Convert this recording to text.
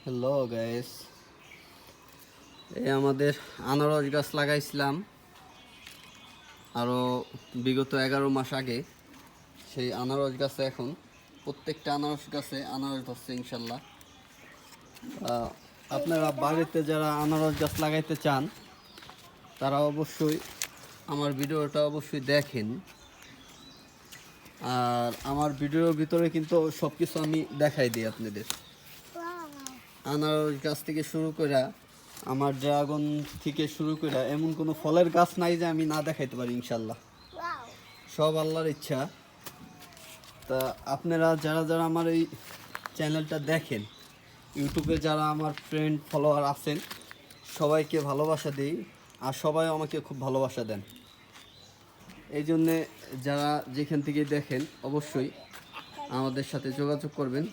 Hello guys, এই আমাদের আনারস গাছ লাগাইছিলাম আরও বিগত 11 মাস আগে। সেই আনারস গাছে এখন প্রত্যেকটা আনারস গাছে আনারস ধরছে ইনশাল্লাহ। আপনারা বাড়িতে যারা আনারস গাছ লাগাইতে চান তারা অবশ্যই আমার ভিডিওটা অবশ্যই দেখেন। আর আমার ভিডিওর ভিতরে কিন্তু সব কিছু আমি দেখাই দিই আপনাদের। আনারস গাছ থেকে শুরু করে আমার ড্রাগন থেকে শুরু করে এমন কোনো ফলের গাছ নাই যে আমি না দেখাইতে পারি ইনশাল্লাহ। সব আল্লাহর ইচ্ছা। তা আপনারা যারা যারা আমার এই চ্যানেলটা দেখেন, ইউটিউবে যারা আমার ফ্রেন্ড ফলোয়ার আছেন, সবাইকে ভালোবাসা দিই আর সবাই আমাকে খুব ভালোবাসা দেন। এই জন্যে যারা যেখান থেকে দেখেন অবশ্যই আমাদের সাথে যোগাযোগ করবেন।